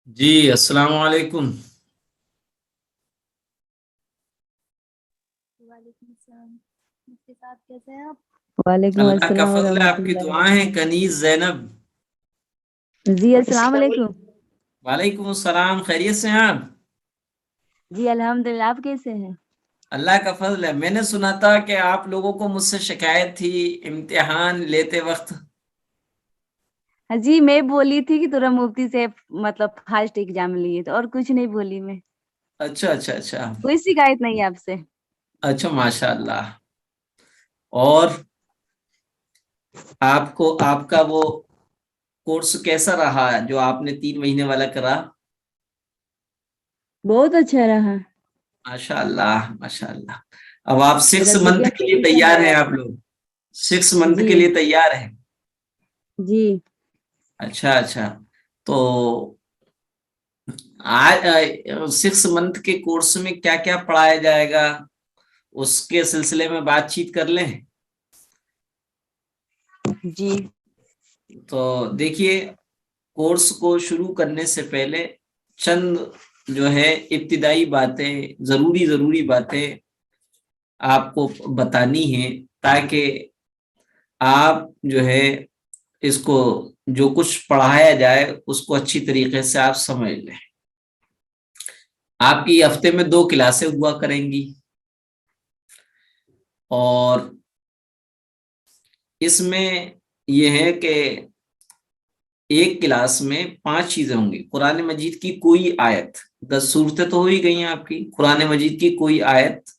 جی السلام علیکم۔ وعلیکم السلام۔ مفتی صاحب کیسے ہیں آپ؟ وعلیکم اللہ کا السلام فضل ہے، ورحمۃ آپ کی اللہ دعائیں ہیں۔ وبرکاتہ۔ کنیز زینب، جی السلام علیکم۔ وعلیکم السلام، خیریت سے ہیں آپ؟ جی الحمدللہ، آپ کیسے ہیں؟ اللہ کا فضل ہے۔ میں نے سنا تھا کہ آپ لوگوں کو مجھ سے شکایت تھی امتحان لیتے وقت۔ جی میں بولی تھی کہ ترا مفتی سے فرسٹ ایگزام لیے تو، اور کچھ نہیں بولی میں۔ اچھا اچھا اچھا کوئی شکایت نہیں ہے آپ سے۔ اچھا، ماشاء اللہ۔ اور آپ کا وہ کورس کیسا رہا جو آپ نے 3 مہینے والا کرا؟ بہت اچھا رہا۔ ماشاء اللہ ماشاء اللہ۔ اب آپ سکس میرا منتھ سیکنڈ کے لیے پوزیشن تیار ہیں؟ آیا آپ تھا۔ لوگ 6 منتھ جی کے لیے تیار ہیں؟ جی اچھا اچھا۔ تو 6 منتھ کے کورس میں کیا کیا پڑھایا جائے گا، اس کے سلسلے میں بات چیت کر لیں۔ جی تو دیکھیے، کورس کو شروع کرنے سے پہلے چند جو ہے ابتدائی باتیں، ضروری باتیں آپ کو بتانی ہیں، تاکہ آپ جو ہے اس کو، جو کچھ پڑھایا جائے اس کو اچھی طریقے سے آپ سمجھ لیں۔ آپ کی ہفتے میں 2 کلاسیں ہوا کریں گی، اور اس میں یہ ہے کہ ایک کلاس میں 5 چیزیں ہوں گی۔ قرآن مجید کی کوئی آیت، 10 صورتیں تو ہو ہی گئی ہیں آپ کی، قرآن مجید کی کوئی آیت،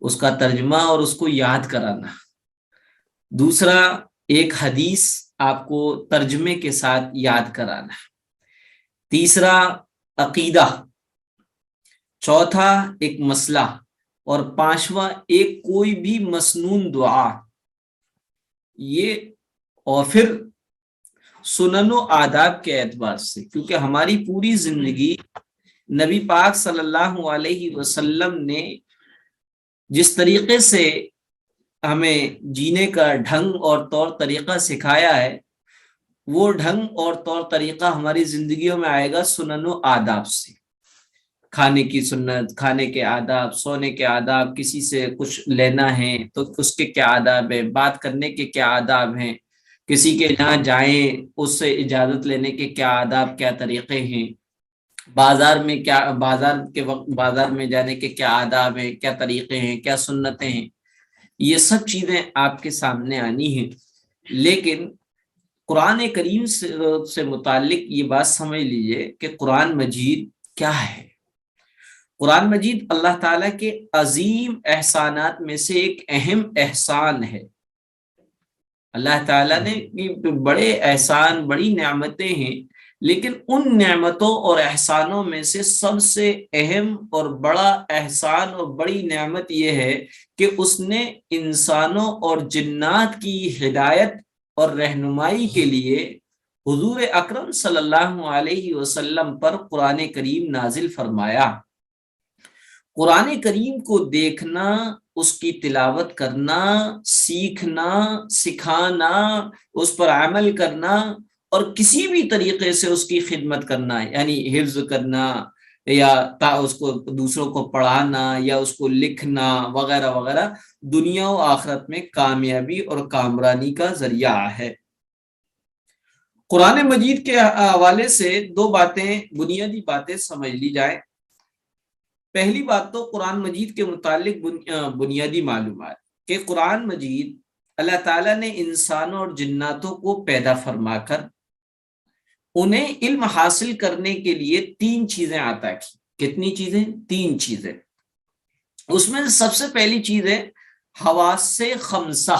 اس کا ترجمہ اور اس کو یاد کرانا۔ دوسرا، ایک حدیث آپ کو ترجمے کے ساتھ یاد کرانا۔ تیسرا، عقیدہ۔ چوتھا، ایک مسئلہ۔ اور پانچواں، ایک کوئی بھی مسنون دعا۔ یہ، اور پھر سنن و آداب کے اعتبار سے، کیونکہ ہماری پوری زندگی نبی پاک صلی اللہ علیہ وسلم نے جس طریقے سے ہمیں جینے کا ڈھنگ اور طور طریقہ سکھایا ہے، وہ ڈھنگ اور طور طریقہ ہماری زندگیوں میں آئے گا سنن و آداب سے۔ کھانے کی سنت، کھانے کے آداب، سونے کے آداب، کسی سے کچھ لینا ہے تو اس کے کیا آداب ہیں، بات کرنے کے کیا آداب ہیں، کسی کے یہاں جائیں اس سے اجازت لینے کے کیا آداب، کیا طریقے ہیں، بازار میں کیا، بازار کے وقت بازار میں جانے کے کیا آداب ہیں، کیا طریقے ہیں، کیا سنتیں ہیں، یہ سب چیزیں آپ کے سامنے آنی ہیں۔ لیکن قرآن کریم سے متعلق یہ بات سمجھ لیجئے کہ قرآن مجید کیا ہے۔ قرآن مجید اللہ تعالیٰ کے عظیم احسانات میں سے ایک اہم احسان ہے۔ اللہ تعالیٰ نے بڑے احسان، بڑی نعمتیں ہیں، لیکن ان نعمتوں اور احسانوں میں سے سب سے اہم اور بڑا احسان اور بڑی نعمت یہ ہے کہ اس نے انسانوں اور جنات کی ہدایت اور رہنمائی کے لیے حضور اکرم صلی اللہ علیہ وسلم پر قرآن کریم نازل فرمایا۔ قرآن کریم کو دیکھنا، اس کی تلاوت کرنا، سیکھنا، سکھانا، اس پر عمل کرنا، اور کسی بھی طریقے سے اس کی خدمت کرنا، یعنی حفظ کرنا یا اس کو دوسروں کو پڑھانا یا اس کو لکھنا وغیرہ وغیرہ، دنیا و آخرت میں کامیابی اور کامرانی کا ذریعہ ہے۔ قرآن مجید کے حوالے سے 2 باتیں، بنیادی باتیں سمجھ لی جائیں۔ پہلی بات تو قرآن مجید کے متعلق بنیادی معلومات، کہ قرآن مجید اللہ تعالیٰ نے انسانوں اور جناتوں کو پیدا فرما کر انہیں علم حاصل کرنے کے لیے 3 چیزیں عطا کی۔ کتنی چیزیں؟ 3 چیزیں۔ اس میں سب سے پہلی چیز ہے حواس خمسہ۔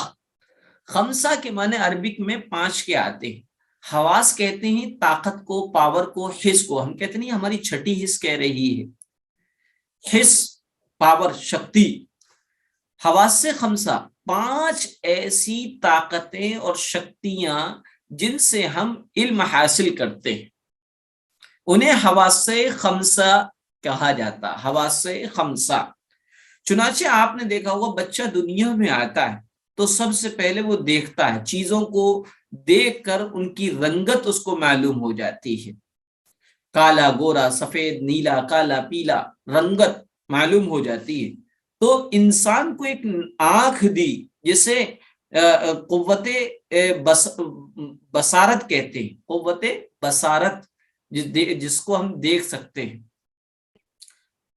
خمسہ کے معنی عربک میں 5 کے آتے ہیں۔ حواس کہتے ہیں طاقت کو، پاور کو، حس کو۔ ہم کہتے نہیں ہماری چھٹی حس کہہ رہی ہے، حس، پاور، شکتی۔ حواس خمسہ 5 ایسی طاقتیں اور شکتیاں جن سے ہم علم حاصل کرتے ہیں، انہیں حواس خمسہ کہا جاتا۔ حواس خمسہ، چنانچہ آپ نے دیکھا ہوگا بچہ دنیا میں آتا ہے تو سب سے پہلے وہ دیکھتا ہے، چیزوں کو دیکھ کر ان کی رنگت اس کو معلوم ہو جاتی ہے۔ کالا گورا سفید نیلا کالا پیلا رنگت معلوم ہو جاتی ہے. تو انسان کو ایک آنکھ دی جسے قوت بصارت کہتے ہیں, قوت بصارت جس کو ہم دیکھ سکتے ہیں.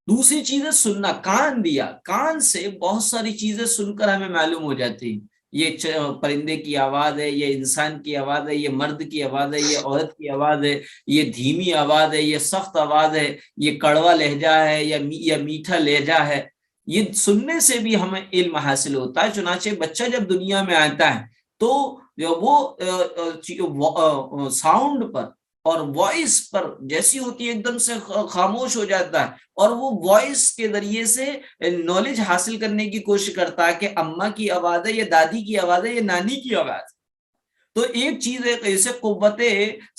دوسری چیز ہے سننا, کان دیا, کان سے بہت ساری چیزیں سن کر ہمیں معلوم ہو جاتی ہیں, یہ پرندے کی آواز ہے, یہ انسان کی آواز ہے, یہ مرد کی آواز ہے, یہ عورت کی آواز ہے, یہ دھیمی آواز ہے, یہ سخت آواز ہے, یہ کڑوا لہجہ ہے یا میٹھا لہجہ ہے. یہ سننے سے بھی ہمیں علم حاصل ہوتا ہے. چنانچہ بچہ جب دنیا میں آتا ہے تو وہ ساؤنڈ پر اور وائس پر جیسی ہوتی ہے ایک دم سے خاموش ہو جاتا ہے, اور وہ وائس کے ذریعے سے نالج حاصل کرنے کی کوشش کرتا ہے کہ اماں کی آواز ہے, یہ دادی کی آواز ہے, یہ نانی کی آواز. تو ایک چیز ہے اسے قوت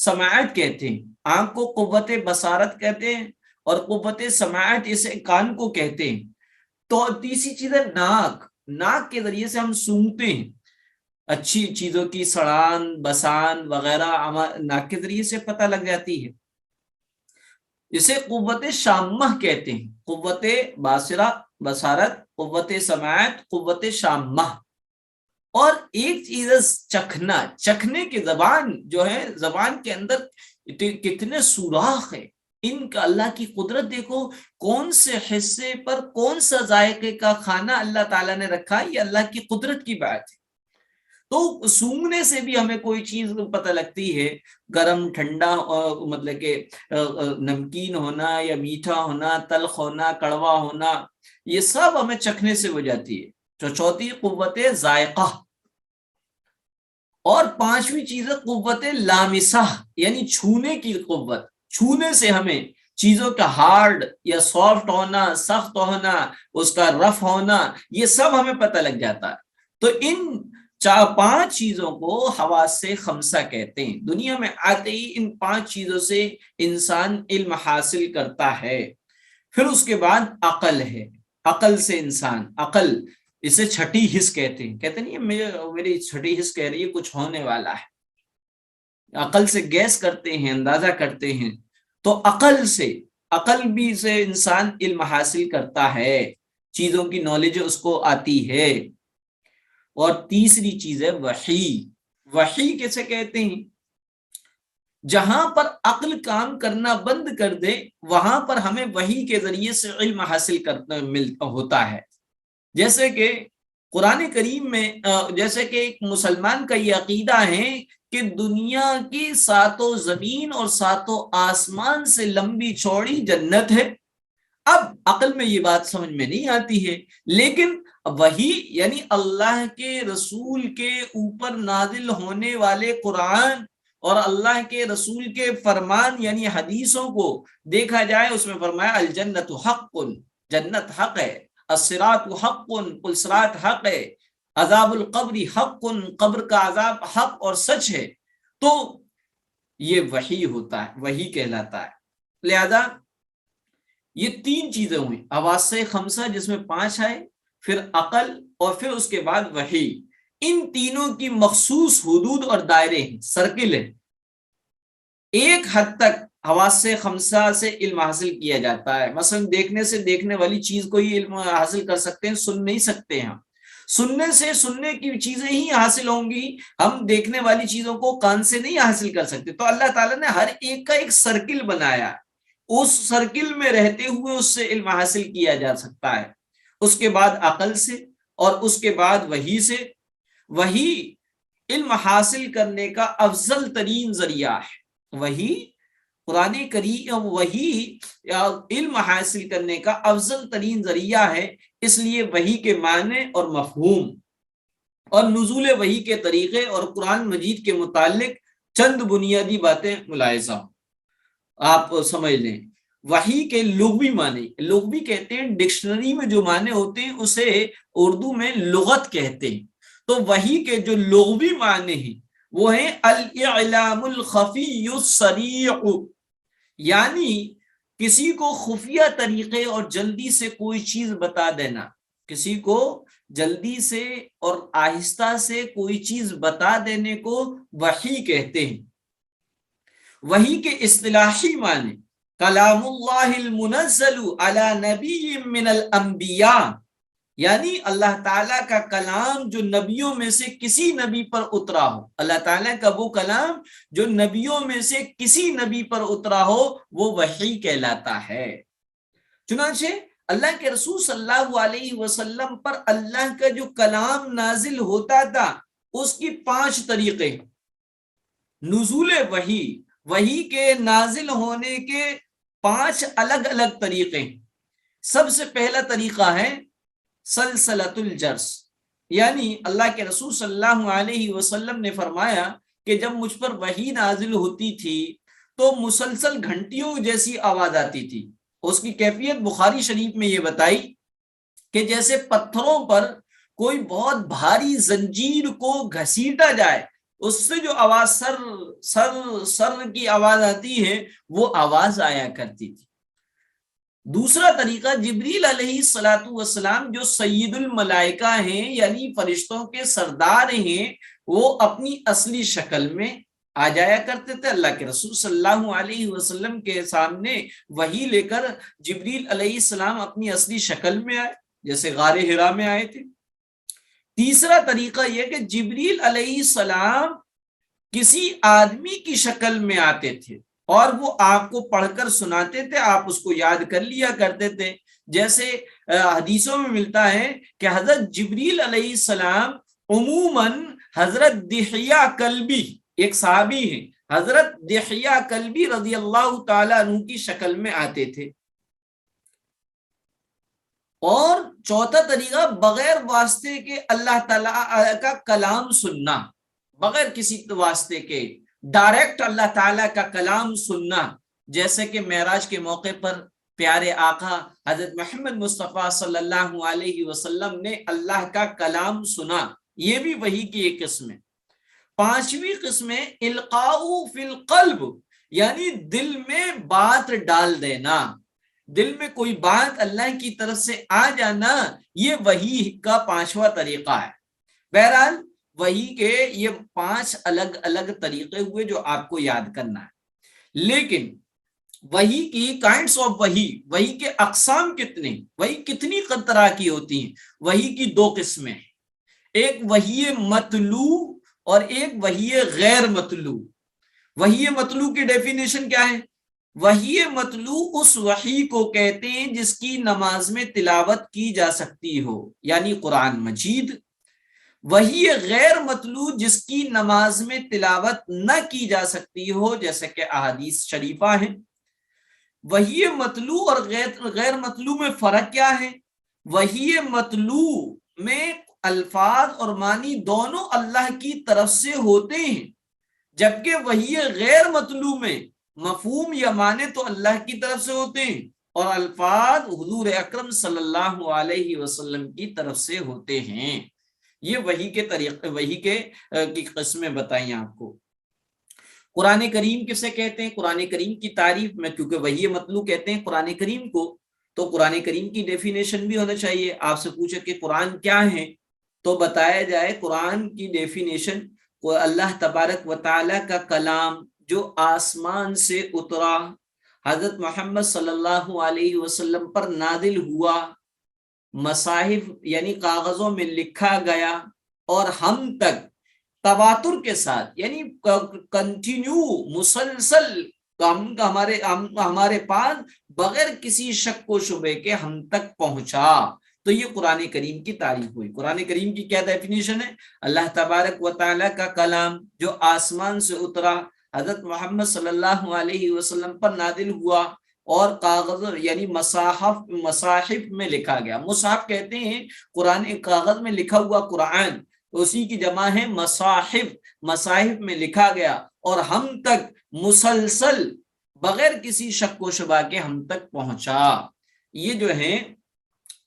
سماعت کہتے ہیں, آنکھ کو قوت بصارت کہتے ہیں, اور قوت سماعت اسے کان کو کہتے ہیں. تو تیسری چیز ہے ناک, ناک کے ذریعے سے ہم سونگتے ہیں, اچھی چیزوں کی سڑان بسان وغیرہ ناک کے ذریعے سے پتہ لگ جاتی ہے. اسے قوت شامہ کہتے ہیں, قوت باصرہ بصارت, قوت سماعت, قوت شامہ. اور ایک چیز ہے چکھنا, چکھنے کی زبان جو ہے, زبان کے اندر کتنے سوراخ ہیں, ان کا اللہ کی قدرت دیکھو, کون سے حصے پر کون سا ذائقے کا کھانا اللہ تعالیٰ نے رکھا, یہ اللہ کی قدرت کی بات ہے. تو سونگنے سے بھی ہمیں کوئی چیز پتہ لگتی ہے, گرم ٹھنڈا, مطلب کہ نمکین ہونا یا میٹھا ہونا, تلخ ہونا, کڑوا ہونا, یہ سب ہمیں چکھنے سے ہو جاتی ہے. تو چوتھی قوت ذائقہ, اور پانچویں چیز ہے قوت لامسہ یعنی چھونے کی قوت. چھونے سے ہمیں چیزوں کا ہارڈ یا سافٹ ہونا, سخت ہونا, اس کا رف ہونا, یہ سب ہمیں پتہ لگ جاتا ہے. تو ان پانچ چیزوں کو حواس خمسہ کہتے ہیں. دنیا میں آتے ہی ان پانچ چیزوں سے انسان علم حاصل کرتا ہے. پھر اس کے بعد عقل ہے, عقل سے انسان, عقل اسے چھٹی حس کہتے ہیں, کہتے نہیں میری چھٹی حس کہہ رہی ہے کچھ ہونے والا ہے. عقل سے گیس کرتے ہیں, اندازہ کرتے ہیں. تو عقل بھی سے انسان علم حاصل کرتا ہے, چیزوں کی نالج اس کو آتی ہے. اور تیسری چیز ہے وحی. وحی کیسے کہتے ہیں؟ جہاں پر عقل کام کرنا بند کر دے وہاں پر ہمیں وحی کے ذریعے سے علم حاصل کرنا ہوتا ہے. جیسے کہ قرآن کریم میں, جیسے کہ ایک مسلمان کا یہ عقیدہ ہے کہ دنیا کی ساتوں زمین اور ساتوں آسمان سے لمبی چوڑی جنت ہے. اب عقل میں یہ بات سمجھ میں نہیں آتی ہے, لیکن وہی یعنی اللہ کے رسول کے اوپر نازل ہونے والے قرآن اور اللہ کے رسول کے فرمان یعنی حدیثوں کو دیکھا جائے, اس میں فرمایا الجنت حق, جنت حق ہے, الصراط حق, الصراط حق ہے, عذاب القبر حق, قبر کا عذاب حق اور سچ ہے. تو یہ وحی ہوتا ہے, وحی کہلاتا ہے. لہذا یہ تین چیزیں ہوئی, حواس خمسہ جس میں پانچ آئے, پھر عقل, اور پھر اس کے بعد وحی. ان تینوں کی مخصوص حدود اور دائرے ہیں, سرکل ہے. ایک حد تک حواس خمسہ سے علم حاصل کیا جاتا ہے. مثلا دیکھنے سے دیکھنے والی چیز کو ہی علم حاصل کر سکتے ہیں, سن نہیں سکتے ہیں. سننے سے سننے کی چیزیں ہی حاصل ہوں گی, ہم دیکھنے والی چیزوں کو کان سے نہیں حاصل کر سکتے. تو اللہ تعالیٰ نے ہر ایک کا ایک سرکل بنایا, اس سرکل میں رہتے ہوئے اس سے علم حاصل کیا جا سکتا ہے. اس کے بعد عقل سے, اور اس کے بعد وحی سے. وحی علم حاصل کرنے کا افضل ترین ذریعہ ہے. وحی قرآن کریم, وحی علم حاصل کرنے کا افضل ترین ذریعہ ہے. اس لیے وحی کے معنی اور مفہوم اور نزول وحی کے طریقے اور قرآن مجید کے متعلق چند بنیادی باتیں ملاحظہ آپ سمجھ لیں. وحی کے لغوی معنی, لغوی کہتے ہیں ڈکشنری میں جو معنی ہوتے ہیں اسے اردو میں لغت کہتے ہیں. تو وحی کے جو لغوی معنی ہیں وہ ہیں الاعلام الخفی السریع, یعنی کسی کو خفیہ طریقے اور جلدی سے کوئی چیز بتا دینا, کسی کو جلدی سے اور آہستہ سے کوئی چیز بتا دینے کو وحی کہتے ہیں. وحی کے اصطلاحی معنی, کلام اللہ المنزل علی نبی من الانبیاء، یعنی اللہ تعالیٰ کا کلام جو نبیوں میں سے کسی نبی پر اترا ہو، اللہ تعالیٰ کا وہ کلام جو نبیوں میں سے کسی نبی پر اترا ہو وہ وحی کہلاتا ہے۔ چنانچہ اللہ کے رسول صلی اللہ علیہ وسلم پر اللہ کا جو کلام نازل ہوتا تھا اس کی 5 طریقے، نزول وحی، وحی کے نازل ہونے کے 5 الگ الگ طریقے۔ سب سے پہلا طریقہ ہے سلسلۃ الجرس، یعنی اللہ کے رسول صلی اللہ علیہ وسلم نے فرمایا کہ جب مجھ پر وحی نازل ہوتی تھی تو مسلسل گھنٹیوں جیسی آواز آتی تھی۔ اس کی کیفیت بخاری شریف میں یہ بتائی کہ جیسے پتھروں پر کوئی بہت بھاری زنجیر کو گھسیٹا جائے، اس سے جو آواز سر سر سر کی آواز آتی ہے وہ آواز آیا کرتی تھی۔ دوسرا طریقہ جبریل علیہ الصلوۃ والسلام جو سید الملائکہ ہیں یعنی فرشتوں کے سردار ہیں، وہ اپنی اصلی شکل میں آ جایا کرتے تھے۔ اللہ کے رسول صلی اللہ علیہ وسلم کے سامنے وحی لے کر جبریل علیہ السلام اپنی اصلی شکل میں آئے، جیسے غار حرا میں آئے تھے۔ تیسرا طریقہ یہ کہ جبریل علیہ السلام کسی آدمی کی شکل میں آتے تھے اور وہ آپ کو پڑھ کر سناتے تھے، آپ اس کو یاد کر لیا کرتے تھے۔ جیسے حدیثوں میں ملتا ہے کہ حضرت جبریل علیہ السلام عموماً حضرت دحیہ کلبی، ایک صحابی ہیں، حضرت دحیہ کلبی رضی اللہ تعالیٰ عنہ کی شکل میں آتے تھے۔ اور چوتھا طریقہ بغیر واسطے کے اللہ تعالیٰ کا کلام سننا، بغیر کسی واسطے کے ڈائریکٹ اللہ تعالیٰ کا کلام سننا، جیسے کہ معراج کے موقع پر پیارے آقا حضرت محمد مصطفیٰ صلی اللہ علیہ وسلم نے اللہ کا کلام سنا، یہ بھی وحی کی ایک قسم ہے۔ 5ویں قسم ہے القاء فی القلب، یعنی دل میں بات ڈال دینا، دل میں کوئی بات اللہ کی طرف سے آ جانا، یہ وحی کا 5واں طریقہ ہے۔ بہرحال وحی کے یہ 5 الگ الگ طریقے ہوئے جو آپ کو یاد کرنا ہے۔ لیکن وحی کی کائنڈس آف وحی، وحی کے اقسام کتنے، وحی کتنی طرح کی ہوتی ہیں؟ وحی کی 2 قسمیں، ایک وحی مطلوع اور ایک وحی غیر مطلوع۔ وحی مطلوع کی ڈیفینیشن کیا ہے؟ وحی مطلوع اس وحی کو کہتے ہیں جس کی نماز میں تلاوت کی جا سکتی ہو، یعنی قرآن مجید۔ وحی غیر مطلوع جس کی نماز میں تلاوت نہ کی جا سکتی ہو، جیسے کہ احادیث شریفہ ہیں۔ وحی مطلوع اور غیر مطلوع میں فرق کیا ہے؟ وحی مطلوع میں الفاظ اور معنی دونوں اللہ کی طرف سے ہوتے ہیں، جبکہ وحی غیر مطلوع میں مفہوم یا معنی تو اللہ کی طرف سے ہوتے ہیں اور الفاظ حضور اکرم صلی اللہ علیہ وسلم کی طرف سے ہوتے ہیں۔ یہ وحی کے طریقے، وحی کے کی قسمیں بتائیں آپ کو۔ قرآن کریم کسے کہتے ہیں؟ قرآن کریم کی تعریف میں، کیونکہ وحی مطلوع کہتے ہیں قرآن کریم کو، تو قرآن کریم کی ڈیفینیشن بھی ہونا چاہیے۔ آپ سے پوچھے کہ قرآن کیا ہے تو بتایا جائے قرآن کی ڈیفینیشن اللہ تبارک و تعالیٰ کا کلام جو آسمان سے اترا، حضرت محمد صلی اللہ علیہ وسلم پر نازل ہوا، مصاحف یعنی کاغذوں میں لکھا گیا اور ہم تک تواتر کے ساتھ، یعنی کنٹینیو مسلسل ہمارے پاس بغیر کسی شک و شبے کے ہم تک پہنچا، تو یہ قرآن کریم کی تعریف ہوئی۔ قرآن کریم کی کیا ڈیفینیشن ہے؟ اللہ تبارک و تعالیٰ کا کلام جو آسمان سے اترا، حضرت محمد صلی اللہ علیہ وسلم پر نازل ہوا اور کاغذ یعنی مصاحف میں لکھا گیا۔ مصحف کہتے ہیں قرآن کاغذ میں لکھا ہوا قرآن، اسی کی جمع ہے مصاحف، مصاحف میں لکھا گیا اور ہم تک مسلسل بغیر کسی شک و شبہ کے ہم تک پہنچا۔ یہ جو ہے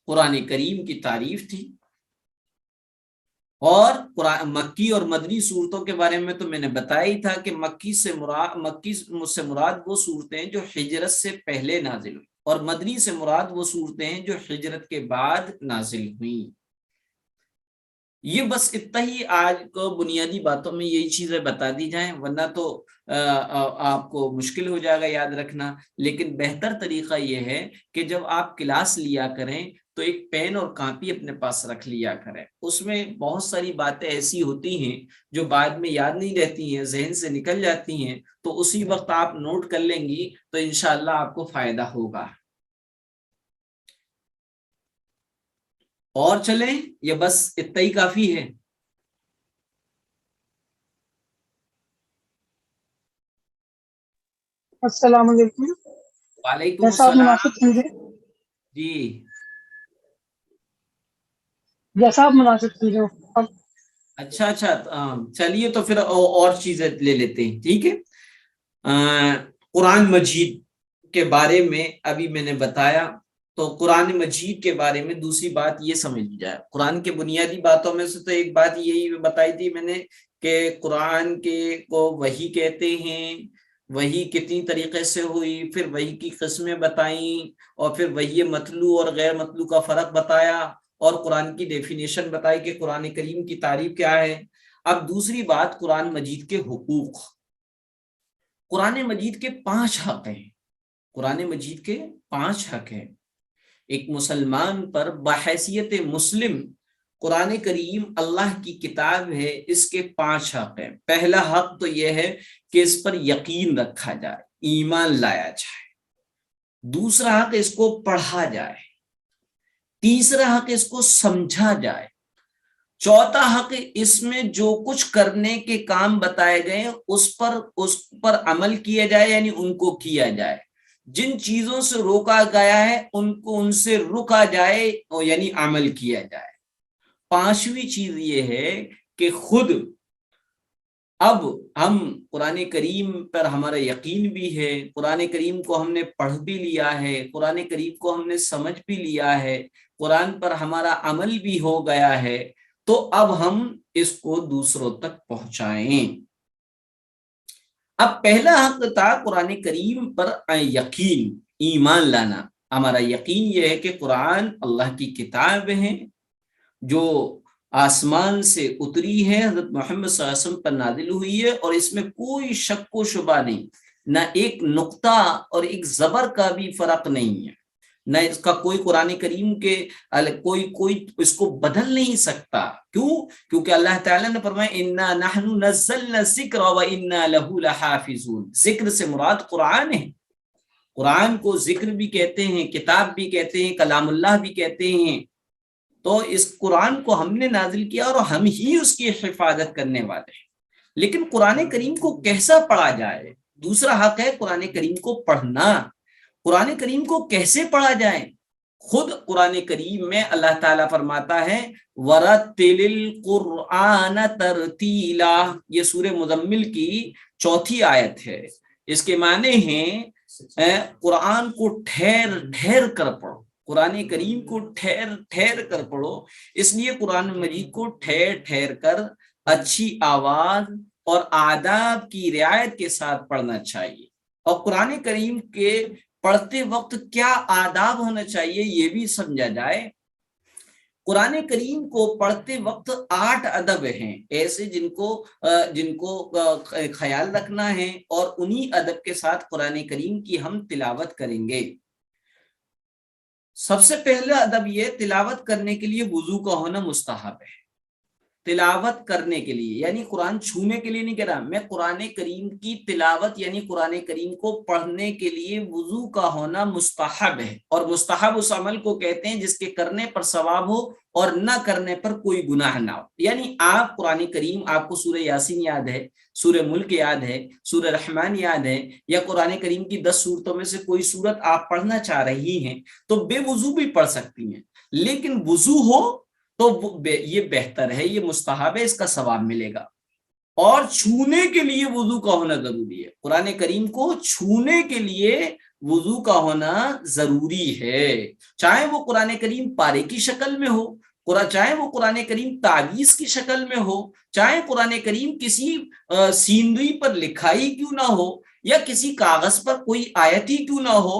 قرآن کریم کی تعریف تھی۔ اور مکی اور مدنی صورتوں کے بارے میں تو میں نے بتایا ہی تھا کہ مکی سے مراد وہ صورتیں جو ہجرت سے پہلے نازل ہوئی، اور مدنی سے مراد وہ صورتیں جو ہجرت کے بعد نازل ہوئی۔ یہ بس اتنا ہی آج کو بنیادی باتوں میں یہی چیزیں بتا دی جائیں، ورنہ تو آپ کو مشکل ہو جائے گا یاد رکھنا۔ لیکن بہتر طریقہ یہ ہے کہ جب آپ کلاس لیا کریں تو ایک پین اور کاپی اپنے پاس رکھ لیا کریں، اس میں بہت ساری باتیں ایسی ہوتی ہیں جو بعد میں یاد نہیں رہتی ہیں، ذہن سے نکل جاتی ہیں، تو اسی وقت آپ نوٹ کر لیں گی تو انشاءاللہ آپ کو فائدہ ہوگا۔ اور چلیں یا بس اتنا ہی کافی ہے؟ السلام علیکم۔ وعلیکم جیسا آپ مناسب السلام سمجھے، جی۔ جیسا آپ مناسب سمجھو۔ اچھا چلیے تو پھر اور چیزیں لے لیتے ہیں، ٹھیک ہے۔ قرآن مجید کے بارے میں ابھی میں نے بتایا، تو قرآن مجید کے بارے میں دوسری بات یہ سمجھ جائے، قرآن کے بنیادی باتوں میں سے تو ایک بات یہی بتائی تھی میں نے کہ قرآن کے کو وحی کہتے ہیں، وحی کتنی طریقے سے ہوئی، پھر وحی کی قسمیں بتائیں، اور پھر وحی مطلوع اور غیر مطلوع کا فرق بتایا، اور قرآن کی ڈیفینیشن بتائی کہ قرآن کریم کی تعریف کیا ہے۔ اب دوسری بات قرآن مجید کے حقوق۔ قرآن مجید کے 5 حق ہیں، قرآن مجید کے 5 حق ہیں۔ ایک مسلمان پر بحیثیت مسلم قرآن کریم اللہ کی کتاب ہے، اس کے 5 حق ہیں۔ پہلا حق تو یہ ہے کہ اس پر یقین رکھا جائے، ایمان لایا جائے۔ دوسرا حق اس کو پڑھا جائے۔ تیسرا حق اس کو سمجھا جائے۔ چوتھا حق اس میں جو کچھ کرنے کے کام بتائے گئے اس پر عمل کیا جائے، یعنی ان کو کیا جائے۔ جن چیزوں سے روکا گیا ہے ان سے رکا جائے، یعنی عمل کیا جائے۔ 5ویں چیز یہ ہے کہ خود اب ہم قرآن کریم پر ہمارا یقین بھی ہے، قرآن کریم کو ہم نے پڑھ بھی لیا ہے، قرآن کریم کو ہم نے سمجھ بھی لیا ہے، قرآن پر ہمارا عمل بھی ہو گیا ہے، تو اب ہم اس کو دوسروں تک پہنچائیں۔ اب پہلا حق تھا قرآن کریم پر یقین، ایمان لانا۔ ہمارا یقین یہ ہے کہ قرآن اللہ کی کتاب ہے جو آسمان سے اتری ہے، حضرت محمد صلی اللہ علیہ وسلم پر نازل ہوئی ہے، اور اس میں کوئی شک و شبہ نہیں، نہ ایک نقطہ اور ایک زبر کا بھی فرق نہیں ہے، نہ اس کا کوئی قرآن کریم کے کوئی اس کو بدل نہیں سکتا۔ کیوں؟ کیونکہ اللہ تعالیٰ نے فرمایا اِنَّا نَحْنُ نَزَّلْنَا الذِّكْرَ وَإِنَّا لَهُ لَحَافِظُونَ۔ ذکر سے مراد قرآن ہے۔ قرآن کو ذکر بھی کہتے ہیں، کتاب بھی کہتے ہیں، کلام اللہ بھی کہتے ہیں۔ تو اس قرآن کو ہم نے نازل کیا اور ہم ہی اس کی حفاظت کرنے والے ہیں۔ لیکن قرآن کریم کو کیسا پڑھا جائے؟ دوسرا حق ہے قرآن کریم کو پڑھنا۔ قرآن کریم کو کیسے پڑھا جائے؟ خود قرآن کریم میں اللہ تعالیٰ فرماتا ہے وَرَتِّلِ الْقُرْآنَ تَرْتِيلًا، یہ سورہ مزمل کی 4 آیت ہے۔ اس کے معنی ہیں قرآن کو ٹھہر ٹھہر کر پڑھو، قرآن کریم کو ٹھہر ٹھہر کر پڑھو۔ اس لیے قرآن مجید کو ٹھہر ٹھہر کر اچھی آواز اور آداب کی رعایت کے ساتھ پڑھنا چاہیے۔ اور قرآن کریم کے پڑھتے وقت کیا آداب ہونا چاہیے یہ بھی سمجھا جائے۔ قرآن کریم کو پڑھتے وقت 8 ادب ہیں ایسے جن کو خیال رکھنا ہے، اور انہی ادب کے ساتھ قرآن کریم کی ہم تلاوت کریں گے۔ سب سے پہلا ادب یہ، تلاوت کرنے کے لیے وضو کا ہونا مستحب ہے۔ تلاوت کرنے کے لیے یعنی قرآن چھونے کے لیے نہیں کہہ رہا میں، قرآن کریم کی تلاوت یعنی قرآن کریم کو پڑھنے کے لیے وضو کا ہونا مستحب ہے۔ اور مستحب اس عمل کو کہتے ہیں جس کے کرنے پر ثواب ہو اور نہ کرنے پر کوئی گناہ نہ ہو۔ یعنی آپ قرآن کریم، آپ کو سورہ یاسین یاد ہے، سورہ ملک یاد ہے، سورہ رحمان یاد ہے، یا قرآن کریم کی 10 سورتوں میں سے کوئی سورت آپ پڑھنا چاہ رہی ہیں تو بے وضو بھی پڑھ سکتی ہیں، لیکن وضو ہو تو یہ بہتر ہے، یہ مستحب ہے، اس کا ثواب ملے گا۔ اور چھونے کے لیے وضو کا ہونا ضروری ہے، قرآن کریم کو چھونے کے لیے وضو کا ہونا ضروری ہے، چاہے وہ قرآن کریم پارے کی شکل میں ہو، چاہے وہ قرآن کریم تعویذ کی شکل میں ہو، چاہے قرآن کریم کسی سینری پر لکھائی کیوں نہ ہو، یا کسی کاغذ پر کوئی آیت ہی کیوں نہ ہو،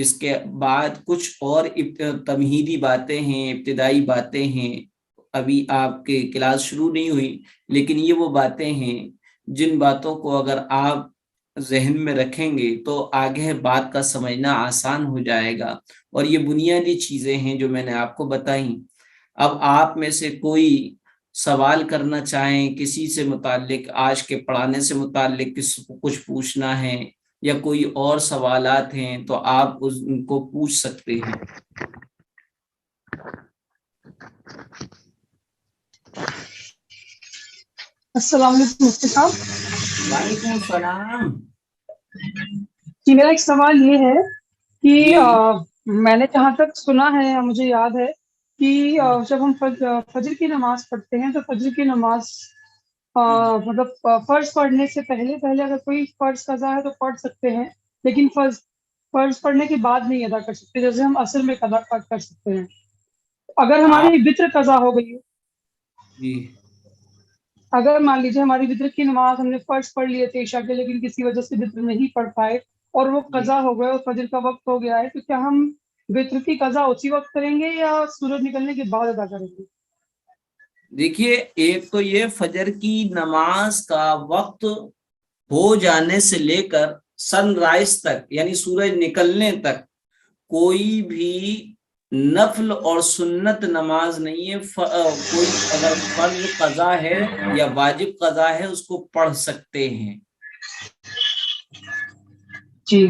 اس کے بعد کچھ اور تمہیدی باتیں ہیں، ابتدائی باتیں ہیں، ابھی آپ کے کلاس شروع نہیں ہوئی، لیکن یہ وہ باتیں ہیں جن باتوں کو اگر آپ ذہن میں رکھیں گے تو آگے بات کا سمجھنا آسان ہو جائے گا۔ اور یہ بنیادی چیزیں ہیں جو میں نے آپ کو بتائیں۔ اب آپ میں سے کوئی سوال کرنا چاہیں کسی سے متعلق، آج کے پڑھانے سے متعلق کسی کو کچھ پوچھنا ہے یا کوئی اور سوالات ہیں تو آپ ان کو پوچھ سکتے ہیں۔ السلام علیکم مفتی صاحب۔ وعلیکم السلام۔ جی میرا ایک سوال یہ ہے کہ جی میں نے جہاں تک سنا ہے، مجھے یاد ہے کہ جب ہم فجر کی نماز پڑھتے ہیں تو فجر کی نماز مطلب فرض پڑھنے سے پہلے اگر کوئی فرض قضا ہے تو پڑھ سکتے ہیں، لیکن فرض پڑھنے کے بعد نہیں ادا کر سکتے، جیسے ہم عصر میں ادا کر سکتے ہیں۔ اگر آپ ہماری وتر قضا ہو گئی، جی اگر مان لیجیے ہماری وتر کی نماز ہم نے فرض پڑھ لیے تھے عشاء کے، لیکن کسی وجہ سے وتر نہیں پڑھ پائے اور وہ جی قضا ہو گئے اور فجر کا وقت ہو گیا ہے، تو کیا ہم وتر کی قضا اسی وقت کریں گے یا سورج نکلنے کے بعد ادا کریں گے؟ دیکھیے، ایک تو یہ فجر کی نماز کا وقت ہو جانے سے لے کر سن رائز تک یعنی سورج نکلنے تک کوئی بھی نفل اور سنت نماز نہیں ہے۔ کوئی اگر فرض قضا ہے یا واجب قضا ہے اس کو پڑھ سکتے ہیں۔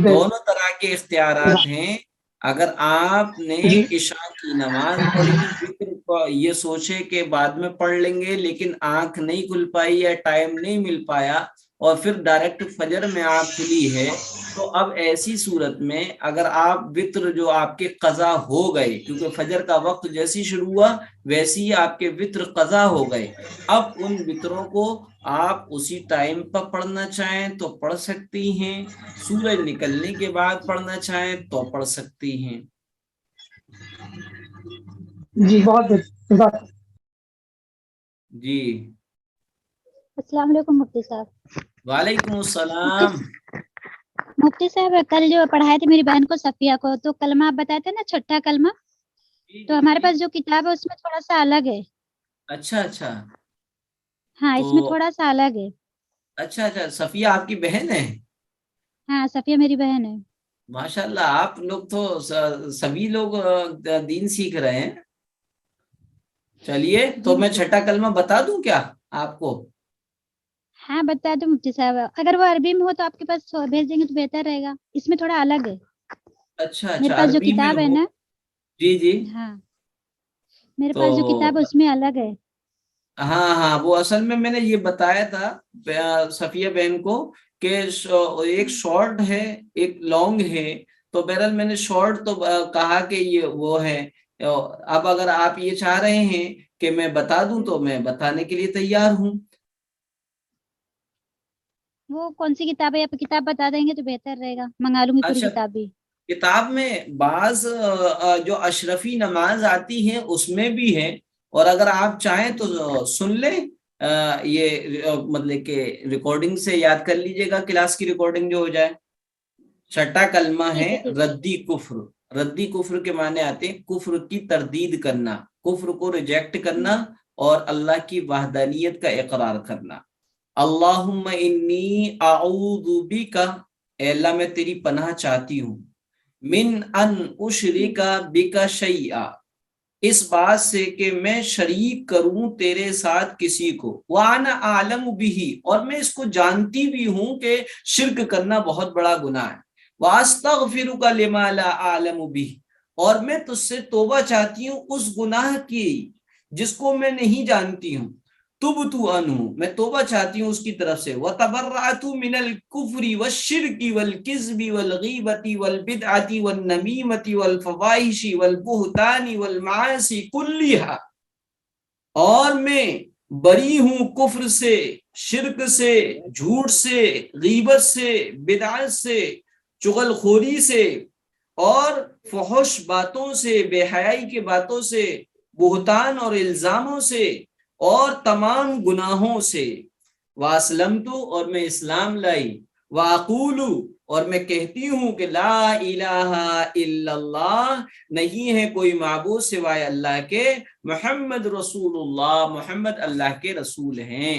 دونوں طرح کے اختیارات ہیں۔ اگر آپ نے عشاء کی نماز پڑھی، وتر کو یہ سوچے کہ بعد میں پڑھ لیں گے، لیکن آنکھ نہیں کھل پائی یا ٹائم نہیں مل پایا اور پھر ڈائریکٹ فجر میں آنکھ کھلی ہے، تو اب ایسی صورت میں اگر آپ وتر جو آپ کے قضا ہو گئے، کیونکہ فجر کا وقت جیسی شروع ہوا ویسی ہی آپ کے وتر قضا ہو گئے، اب ان وتروں کو آپ اسی ٹائم پر پڑھنا چاہیں تو پڑھ سکتی ہیں، سورج نکلنے کے بعد پڑھنا چاہیں تو پڑھ سکتی ہیں۔ جی بہت بہت جی السلام علیکم مفتی صاحب۔ وعلیکم السلام۔ مفتی صاحب، کل جو پڑھائے تھے میری بہن کو صفیہ کو، تو کلمہ آپ بتاتے ہیں نا، چھٹا کلمہ، تو ہمارے پاس جو کتاب ہے اس میں تھوڑا سا الگ ہے۔ اچھا اچھا، ہاں تو اس میں تھوڑا سا الگ ہے۔ اچھا اچھا، صفیہ آپ کی بہن ہے؟ ہاں صفیہ میری بہن ہے۔ ماشاء اللہ، آپ لوگ تو سبھی لوگ دین سیکھ رہے ہیں۔ چلیے، تو میں چھٹا کلمہ بتا دوں کیا آپ کو؟ ہاں بتا دو مفتی صاحب، اگر وہ عربی میں ہو تو آپ کے پاس بھیج دیں گے تو بہتر رہے گا، اس میں تھوڑا الگ ہے۔ اچھا میرے اچھا، پاس جو عربی میں کتاب ہے ہو؟ نا، جی جی، ہاں میرے تو پاس جو کتاب ہے اس میں الگ ہے۔ ہاں ہاں، وہ اصل میں نے یہ بتایا تھا صفیہ بہن کو کہ ایک شارٹ ہے ایک لانگ ہے، تو بہرحال میں نے شارٹ تو کہا کہ یہ وہ ہے۔ اب اگر آپ یہ چاہ رہے ہیں کہ میں بتا دوں تو میں بتانے کے لیے تیار ہوں۔ وہ کون سی کتاب ہے؟ آپ کتاب بتا دیں گے تو بہتر رہے گا، منگا لوں گی پوری اچھا، کتاب بھی۔ کتاب میں بعض جو اشرفی نماز آتی ہے اس میں بھی ہے، اور اگر آپ چاہیں تو سن لیں، یہ مطلب کہ ریکارڈنگ سے یاد کر لیجئے گا، کلاس کی ریکارڈنگ جو ہو جائے۔ چھٹا کلمہ ہے ٹھیک ہے۔ ردی کفر۔ ردی کفر کے معنی آتے ہیں کفر کی تردید کرنا، کفر کو ریجیکٹ کرنا اور اللہ کی وحدانیت کا اقرار کرنا۔ اللہم انی اعوذ بک، اے اللہ میں تیری پناہ چاہتی ہوں، من ان اشرک بک شیئا، اس بات سے کہ میں شریک کروں تیرے ساتھ کسی کو، وانا اعلم بہ، اور میں اس کو جانتی بھی ہوں کہ شرک کرنا بہت بڑا گناہ ہے، واستغفرک لما لا اعلم بہ، اور میں تجھ سے توبہ چاہتی ہوں اس گناہ کی جس کو میں نہیں جانتی ہوں، تبت عنہ، میں توبہ چاہتی ہوں اس کی طرف سے، وتبرأت من الکفر والشرک والکذب والغیبۃ والبدعۃ والنمیمۃ والفواحش والبہتان والمعاصی کلھا، اور میں بری ہوں کفر سے، شرک سے، جھوٹ سے، غیبت سے، بدعت سے، چغل خوری سے، اور فحش باتوں سے، بے حیائی کی باتوں سے، بہتان اور الزاموں سے، اور تمام گناہوں سے، واسلمت، اور میں اسلام لائی، واقول، اور میں کہتی ہوں کہ لا الہ الا اللہ، نہیں ہے کوئی معبود سوائے اللہ کے، محمد رسول اللہ، محمد اللہ کے رسول ہیں۔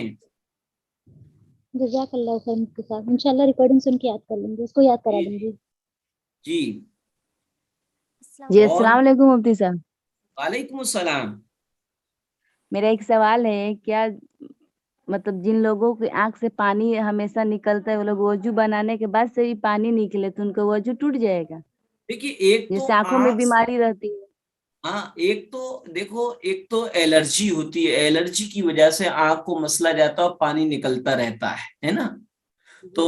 جزاک اللہ خیر مفتی صاحب، انشاءاللہ ریکارڈنگ سن کے یاد کر لیں گے، اس کو یاد کرا دیں گے۔ جی جی اور السلام علیکم مفتی صاحب، وعلیکم السلام۔ میرا ایک سوال ہے، کیا مطلب جن لوگوں کی آنکھ سے پانی ہمیشہ نکلتا ہے، وہ لوگ وضو بنانے کے بعد سے ہی پانی نکلے تو ان کا وضو ٹوٹ جائے گا؟ دیکھیے ایک تو جیسے آنکھوں میں آنکھ، بیماری رہتی ہے۔ ہاں ایک تو دیکھو، ایک تو الرجی ہوتی ہے، الرجی کی وجہ سے آنکھ کو مسئلہ جاتا ہے اور پانی نکلتا رہتا ہے نا، تو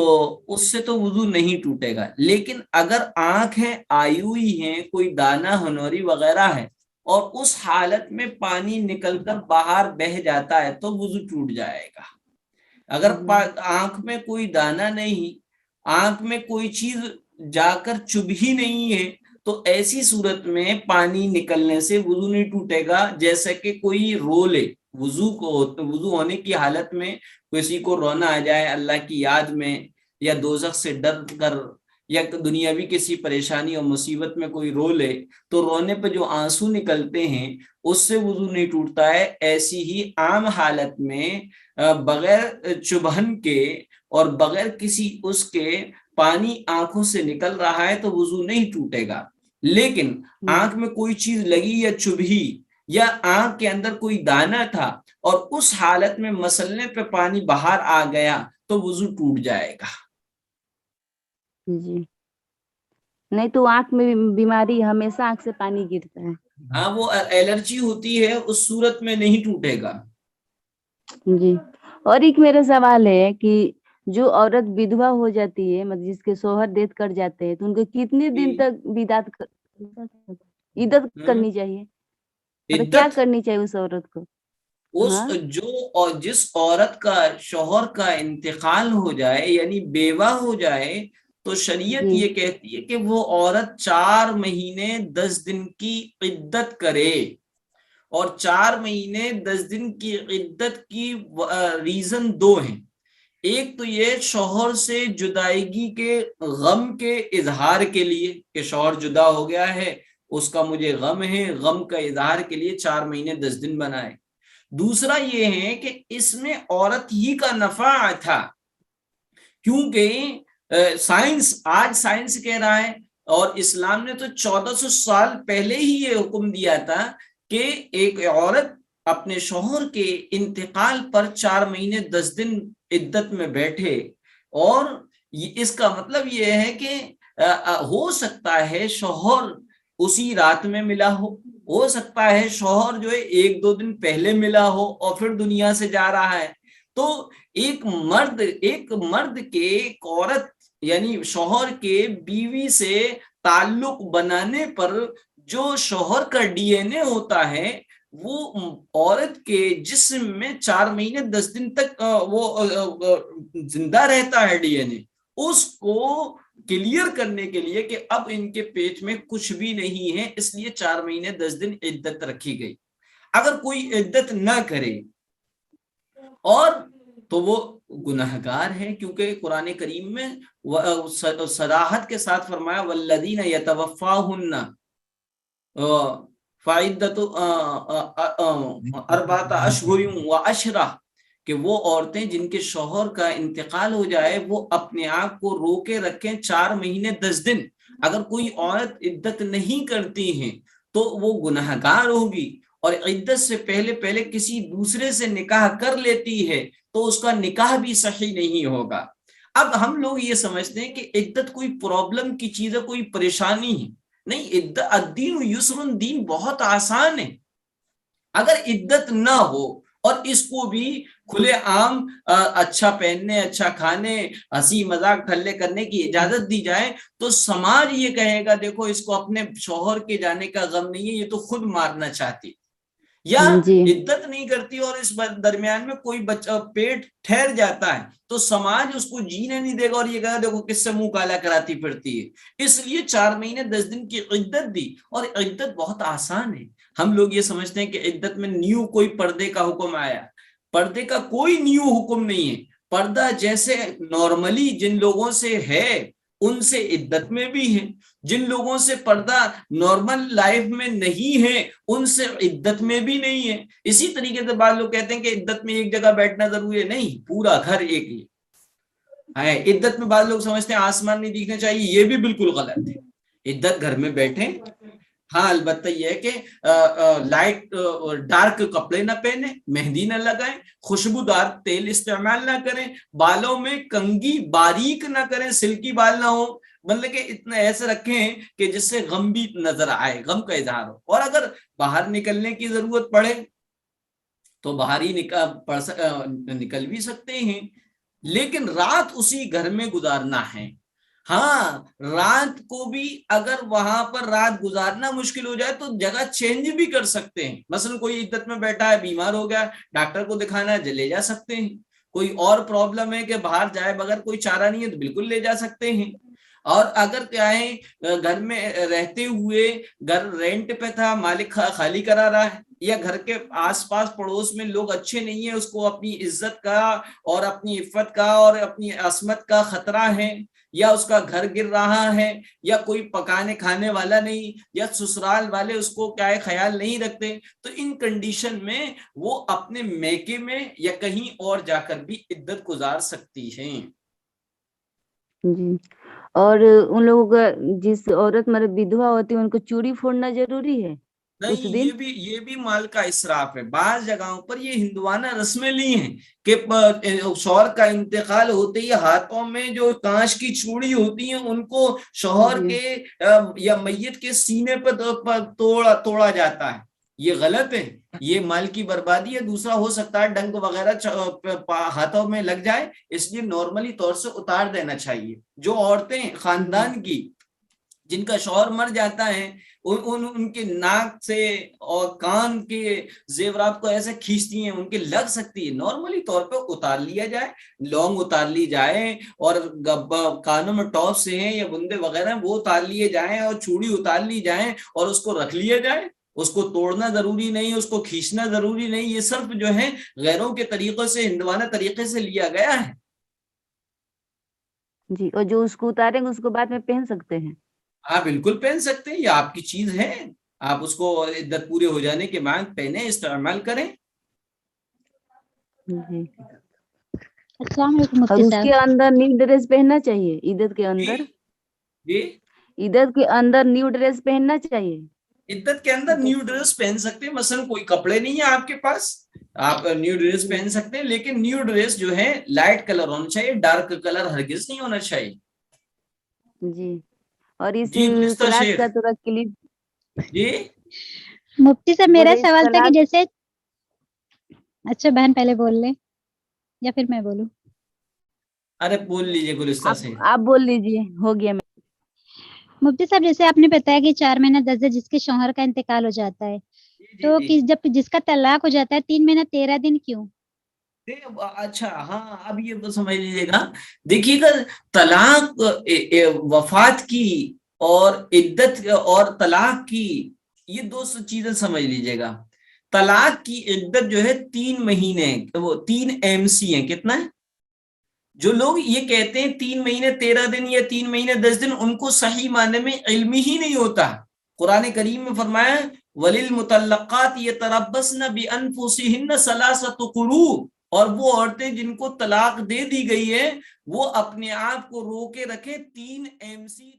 اس سے تو وضو نہیں ٹوٹے گا۔ لیکن اگر آنکھیں آئی ہوئی ہیں، کوئی دانہ ہنوری وغیرہ ہے اور اس حالت میں پانی نکل کر باہر بہہ جاتا ہے تو وضو ٹوٹ جائے گا۔ اگر آنکھ میں کوئی دانہ نہیں، آنکھ میں کوئی چیز جا کر چبھ ہی نہیں ہے، تو ایسی صورت میں پانی نکلنے سے وضو نہیں ٹوٹے گا۔ جیسے کہ کوئی رو لے، وضو ہونے کی حالت میں کسی کو رونا آ جائے اللہ کی یاد میں، یا دوزخ سے ڈر کر، یا دنیاوی کسی پریشانی اور مصیبت میں کوئی رو لے، تو رونے پہ جو آنسو نکلتے ہیں اس سے وضو نہیں ٹوٹتا ہے۔ ایسی ہی عام حالت میں بغیر چبھن کے اور بغیر کسی اس کے پانی آنکھوں سے نکل رہا ہے تو وضو نہیں ٹوٹے گا۔ لیکن آنکھ میں کوئی چیز لگی یا چبھی، یا آنکھ کے اندر کوئی دانہ تھا اور اس حالت میں مسلنے پہ پانی باہر آ گیا تو وضو ٹوٹ جائے گا۔ جی نہیں تو آنکھ میں بیماری، ہمیشہ آنکھ سے پانی گرتا ہے۔ ہاں وہ الرجی ہوتی ہے، اس صورت میں نہیں ٹوٹے گا۔ جی اور ایک میرا سوال ہے کہ جو عورت ودھوا ہو جاتی ہے، مطلب جس کے شوہر ڈیتھ کر جاتے ہیں، تو ان کو کتنے دن تک عدت کرنی چاہیے؟ مطلب کیا عدت کرنی چاہیے اس عورت کو؟ جس عورت کا شوہر کا انتقال ہو جائے، یعنی بیوہ ہو جائے، تو شریعت یہ کہتی ہے کہ وہ عورت 4 مہینے 10 دن کی عدت کرے۔ اور 4 مہینے 10 دن کی عدت کی ریزن 2 ہیں۔ ایک تو یہ شوہر سے جدائیگی کے غم کے اظہار کے لیے کہ شوہر جدا ہو گیا ہے، اس کا مجھے غم ہے، غم کا اظہار کے لیے 4 مہینے 10 دن بنائے۔ دوسرا یہ ہے کہ اس میں عورت ہی کا نفع تھا، کیونکہ آج سائنس کہہ رہا ہے، اور اسلام نے تو 1400 سال پہلے ہی یہ حکم دیا تھا کہ ایک عورت اپنے شوہر کے انتقال پر 4 مہینے 10 دن عدت میں بیٹھے۔ اور اس کا مطلب یہ ہے کہ ہو سکتا ہے شوہر اسی رات میں ملا ہو سکتا ہے شوہر جو ہے 1-2 دن پہلے ملا ہو اور پھر دنیا سے جا رہا ہے۔ تو ایک مرد کے ایک عورت یعنی شوہر کے بیوی سے تعلق بنانے پر جو شوہر کا ڈی این اے ہوتا ہے، وہ عورت کے جسم میں 4 مہینے 10 دن تک وہ زندہ رہتا ہے ڈی این اے۔ اس کو کلیئر کرنے کے لیے کہ اب ان کے پیٹ میں کچھ بھی نہیں ہے، اس لیے 4 مہینے 10 دن عدت رکھی گئی۔ اگر کوئی عدت نہ کرے اور تو وہ گنہگار ہے، کیونکہ قرآن کریم میں صراحت کے ساتھ فرمایا والذین یتوفاہن فعدۃ 4 اشہر وعشرہ، کہ وہ عورتیں جن کے شوہر کا انتقال ہو جائے وہ اپنے آپ کو روکے رکھیں 4 مہینے 10 دن۔ اگر کوئی عورت عدت نہیں کرتی ہیں تو وہ گنہگار ہوگی، اور عدت سے پہلے کسی دوسرے سے نکاح کر لیتی ہے تو اس کا نکاح بھی صحیح نہیں ہوگا۔ اب ہم لوگ یہ سمجھتے ہیں کہ عدت کوئی پرابلم کی چیز ہے، کوئی پریشانی ہے، نہیں۔ الدین یسر، دین بہت آسان ہے۔ اگر عدت نہ ہو اور اس کو بھی کھلے عام اچھا پہننے، اچھا کھانے، ہنسی مذاق ٹھلے کرنے کی اجازت دی جائے تو سماج یہ کہے گا دیکھو اس کو اپنے شوہر کے جانے کا غم نہیں ہے، یہ تو خود مارنا چاہتی۔ یا عدت نہیں کرتی اور اس درمیان میں کوئی بچہ پیٹ ٹھہر جاتا ہے تو سماج اس کو جینے نہیں دے گا اور یہ کہا دیکھو کس سے منہ کالا کراتی پھرتی ہے۔ اس لیے 4 مہینے 10 دن کی عدت دی، اور عدت بہت آسان ہے۔ ہم لوگ یہ سمجھتے ہیں کہ عدت میں نیو کوئی پردے کا حکم آیا، پردے کا کوئی نیو حکم نہیں ہے۔ پردہ جیسے نارملی جن لوگوں سے ہے ان سے عدت میں بھی ہیں، جن لوگوں سے پردہ نارمل لائف میں نہیں ہے ان سے عدت میں بھی نہیں ہے۔ اسی طریقے سے بعض لوگ کہتے ہیں کہ عدت میں ایک جگہ بیٹھنا ضروری ہے، نہیں، پورا گھر ایک ہی ہے۔ عدت میں بعض لوگ سمجھتے ہیں آسمان نہیں دکھنا چاہیے، یہ بھی بالکل غلط ہے، عدت گھر میں بیٹھیں، ہاں البتہ یہ ہے کہ لائٹ ڈارک کپڑے نہ پہنے، مہندی نہ لگائیں، خوشبودار تیل استعمال نہ کریں، بالوں میں کنگھی باریک نہ کریں، سلکی بال نہ ہو، مطلب کہ اتنا ایسے رکھیں کہ جس سے غم بھی نظر آئے، غم کا اظہار ہو۔ اور اگر باہر نکلنے کی ضرورت پڑے تو باہر ہی نکل بھی سکتے ہیں، لیکن رات اسی گھر میں گزارنا ہے۔ ہاں رات کو بھی اگر وہاں پر رات گزارنا مشکل ہو جائے تو جگہ چینج بھی کر سکتے ہیں، مثلا کوئی عدت میں بیٹھا ہے، بیمار ہو گیا، ڈاکٹر کو دکھانا ہے، لے جا سکتے ہیں، کوئی اور پرابلم ہے کہ باہر جائے بغیر کوئی چارہ نہیں ہے تو بالکل لے جا سکتے ہیں۔ اور اگر کیا ہے گھر میں رہتے ہوئے گھر رینٹ پہ تھا، مالک خالی کرا رہا ہے، یا گھر کے آس پاس پڑوس میں لوگ اچھے نہیں ہیں، اس کو اپنی عزت کا اور اپنی عفت کا اور اپنی عصمت کا خطرہ ہے، یا اس کا گھر گر رہا ہے، یا کوئی پکانے کھانے والا نہیں، یا سسرال والے اس کو کیا ہے خیال نہیں رکھتے، تو ان کنڈیشن میں وہ اپنے میکے میں یا کہیں اور جا کر بھی عدت گزار سکتی ہیں۔ جی، اور ان لوگوں کا جس عورت مطلب ودھوا ہوتی ہے ان کو چوڑی پھوڑنا ضروری ہے اس نہیں، دن؟ یہ بھی مال کا اسراف ہے۔ بعض جگہوں پر یہ ہندوانہ رسمیں لی ہیں کہ شوہر کا انتقال ہوتے ہی ہاتھوں میں جو کانچ کی چوڑی ہوتی ہیں ان کو شوہر جی کے یا میت کے سینے پر توڑا جاتا ہے، یہ غلط ہے، یہ مال کی بربادی ہے۔ دوسرا ہو سکتا ہے ڈنک وغیرہ ہاتھوں میں لگ جائے، اس لیے نارملی طور سے اتار دینا چاہیے۔ جو عورتیں خاندان کی جن کا شوہر مر جاتا ہے ان کے ناک سے اور کان کے زیورات کو ایسے کھینچتی ہیں، ان کے لگ سکتی ہے، نارملی طور پہ اتار لیا جائے، لونگ اتار لی جائے، اور کانوں میں ٹاپ سے ہیں یا بندے وغیرہ وہ اتار لیے جائیں، اور چوڑی اتار لی جائیں اور اس کو رکھ لیا جائے۔ اس کو توڑنا ضروری نہیں، اس کو کھینچنا ضروری نہیں، یہ صرف جو ہے غیروں کے طریقوں سے، ہندوانہ طریقے سے لیا گیا ہے۔ جی، اور جو اس کو اتاریں گے اس کو بعد میں پہن سکتے ہیں؟ آپ بالکل پہن سکتے ہیں، یہ آپ کی چیز ہے، آپ اس کو عدت پورے ہو جانے کے بعد پہنے، استعمال کریں۔ جی، السلام علیکم اور مفتی اس صاحب۔ کے اندر نیو ڈریس پہننا چاہیے عیدت کے اندر؟ جی عیدت کے اندر نیو ڈریس پہننا چاہیے؟ عدت کے اندر نیو ڈریس پہن سکتے ہیں، مثلا کوئی کپڑے نہیں ہے آپ کے پاس، آپ نیو ڈریس پہن سکتے ہیں، لیکن نیو ڈریس جو ہے لائٹ کلر ہونا چاہیے، ڈارک کلر ہرگز نہیں ہونا چاہیے۔ جی، اور اس جی گلستہ کلاس شیخ کا تھوڑا کلپ، جی مفتی صاحب میرا بولے اس سوال تھا کہ کلاس، جیسے، اچھا بہن پہلے بول لیں یا پھر میں بولوں؟ ارے بول لیجیے گلستہ شیخ۔ آپ بول لیجیے، ہو گیا۔ مفتی صاحب جیسے آپ نے بتایا کہ 4 مہینہ 10 دن جس کے شوہر کا انتقال ہو جاتا ہے، تو جب جس کا طلاق ہو جاتا ہے 3 مہینہ 13 دن کیوں؟ اچھا ہاں، اب یہ تو سمجھ لیجیے گا، دیکھیے گا طلاق وفات کی اور عدت اور طلاق کی یہ دو چیزیں سمجھ لیجیے گا۔ طلاق کی عدت جو ہے 3 مہینے، وہ 3 MC ہیں، کتنا ہے؟ جو لوگ یہ کہتے ہیں 3 مہینے 13 دن یا 3 مہینے 10 دن، ان کو صحیح معنی میں علم ہی نہیں ہوتا۔ قرآن کریم میں فرمایا وَلِلْمُطَلَّقَاتِ يَتَرَبَّصْنَ بِأَنفُسِهِنَّ ثَلَاثَةَ قُرُوءٍ، اور وہ عورتیں جن کو طلاق دے دی گئی ہے وہ اپنے آپ کو روکے رکھے 3 MC